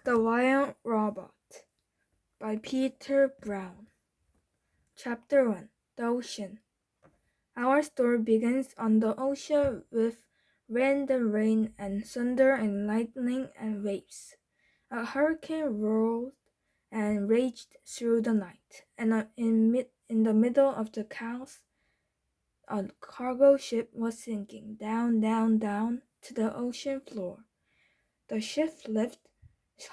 The Wild Robot by Peter Brown. Chapter 1. The Ocean. Our story begins on the ocean with wind and rain and thunder and lightning and waves. A hurricane roared and raged through the night, and in the middle of the chaos, a cargo ship was sinking down, down, down to the ocean floor. The ship left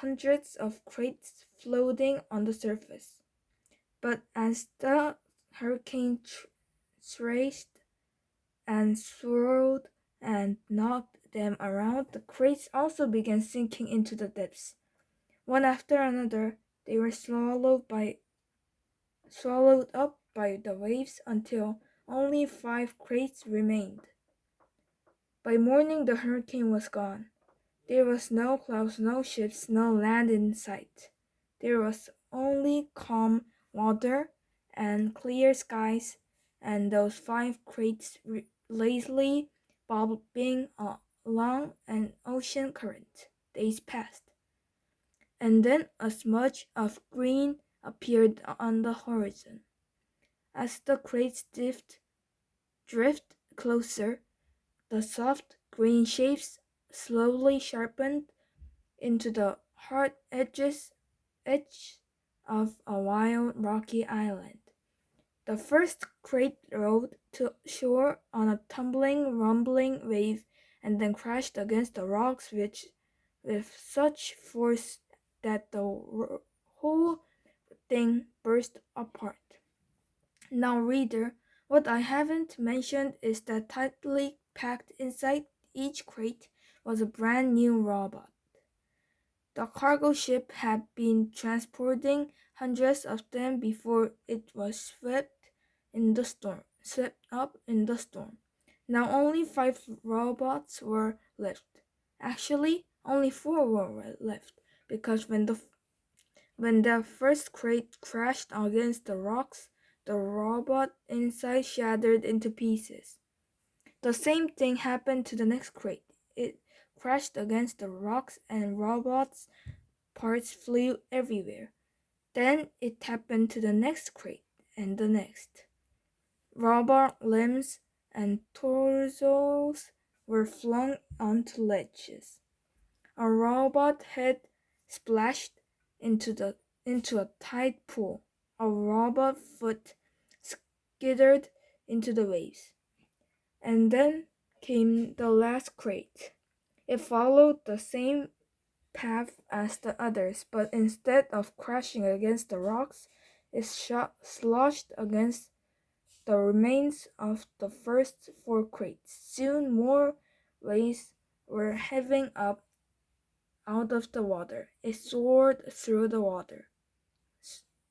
hundreds of crates floating on the surface. But as the hurricane thrashed and swirled and knocked them around, the crates also began sinking into the depths. One after another, they were swallowed up by the waves until only 5 crates remained. By morning, the hurricane was gone. There was no clouds, no ships, no land in sight. There was only calm water and clear skies and those 5 crates lazily bobbing along an ocean current. Days passed, and then a smudge of green appeared on the horizon. As the crates drift closer, the soft green shapes slowly sharpened into the hard edge of a wild rocky island. The first crate rode to shore on a tumbling, rumbling wave and then crashed against the rocks with such force that the whole thing burst apart. Now, reader, what I haven't mentioned is that tightly packed inside each crate was a brand new robot. The cargo ship had been transporting hundreds of them before it was swept up in the storm. Now only 5 robots were left. Actually, only 4 were left because when the first crate crashed against the rocks, the robot inside shattered into pieces. The same thing happened to the next crate. It crashed against the rocks and robots' parts flew everywhere. Then it happened to the next crate and the next. Robot limbs and torsos were flung onto ledges. A robot head splashed into a tide pool. A robot foot skidded into the waves. And then came the last crate. It followed the same path as the others, but instead of crashing against the rocks, it sloshed against the remains of the first 4 crates. Soon more waves were heaving up out of the water. It soared through the water.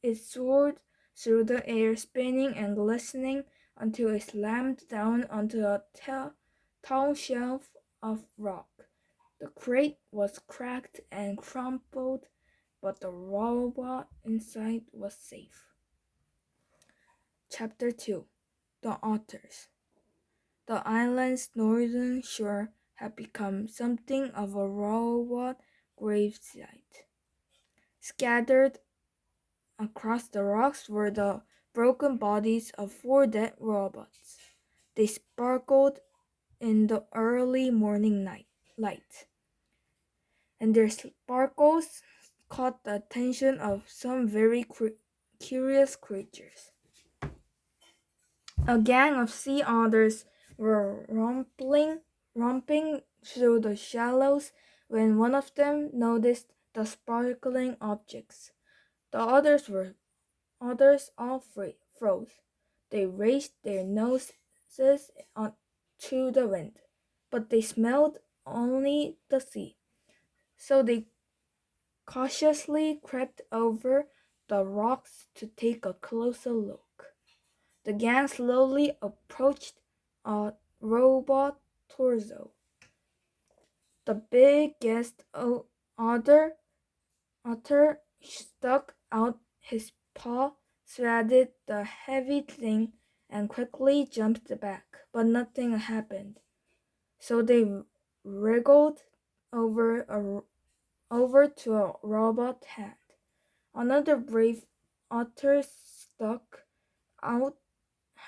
It soared through the air, spinning and glistening until it slammed down onto a tall shelf of rock. The crate was cracked and crumpled, but the robot inside was safe. Chapter 2. The Otters. The island's northern shore had become something of a robot gravesite. Scattered across the rocks were the broken bodies of 4 dead robots. They sparkled in the early morning light, and their sparkles caught the attention of some very curious creatures. A gang of sea otters were romping through the shallows when one of them noticed the sparkling objects. The others all froze. They raised their noses to the wind, but they smelled only the sea. So they cautiously crept over the rocks to take a closer look. The gang slowly approached a robot torso. The biggest otter stuck out his paw, swatted the heavy thing, and quickly jumped back, but nothing happened. So they wriggled over to a robot hand. Another brave otter stuck out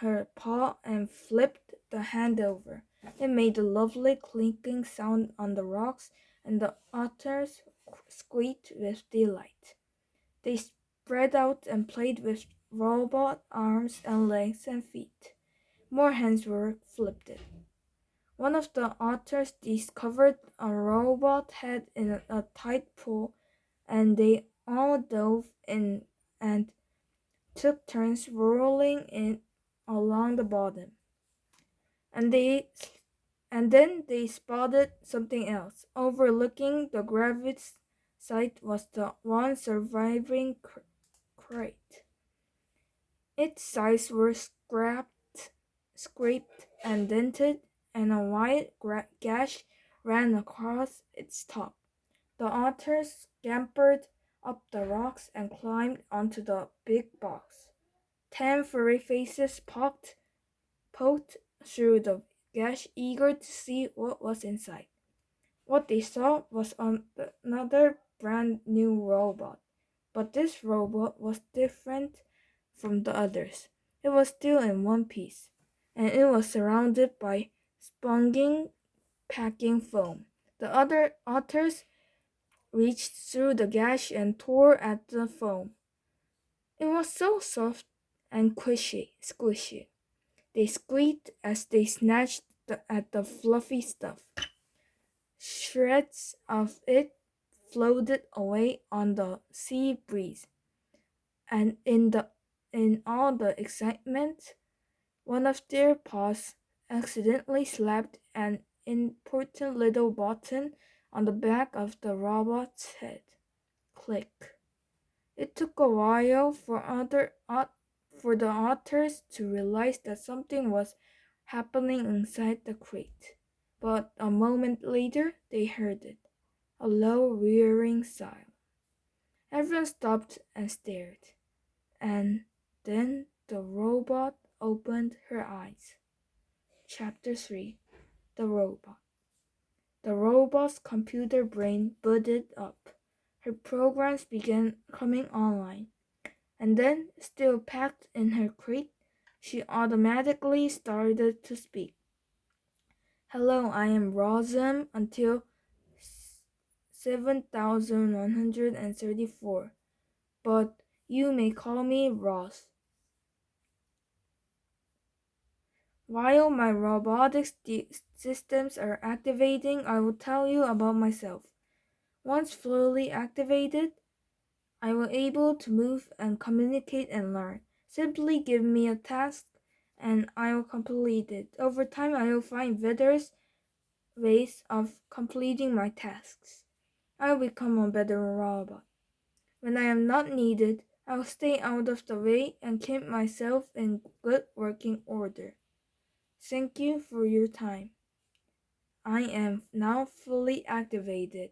her paw and flipped the hand over. It made a lovely clinking sound on the rocks, and the otters squeaked with delight. They spread out and played with robot arms and legs and feet. More hands were flipped. One of the otters discovered a robot head in a tight pool, and they all dove in and took turns rolling in along the bottom. And then they spotted something else. Overlooking the gravity site was the one surviving crate. Its sides were scraped and dented, and a wide gash ran across its top. The otters scampered up the rocks and climbed onto the big box. 10 furry faces poked through the gash, eager to see what was inside. What they saw was another brand new robot, but this robot was different from the others. It was still in one piece, and it was surrounded by sponging, packing foam. The other otters reached through the gash and tore at the foam. It was so soft and squishy. They squeaked as they snatched at the fluffy stuff. Shreds of it floated away on the sea breeze, and in all the excitement, one of their paws accidentally slapped an important little button on the back of the robot's head. Click. It took a while for the otters to realize that something was happening inside the crate, but a moment later they heard it, a low rearing sound. Everyone stopped and stared, and then the robot opened her eyes. Chapter 3. The Robot. The robot's computer brain booted up. Her programs began coming online, and then, still packed in her crate, she automatically started to speak. Hello, I am Rosam until 7134, but you may call me Ross. While my robotics systems are activating, I will tell you about myself. Once fully activated, I will able to move and communicate and learn. Simply give me a task and I will complete it. Over time, I will find better ways of completing my tasks. I will become a better robot. When I am not needed, I will stay out of the way and keep myself in good working order. Thank you for your time. I am now fully activated.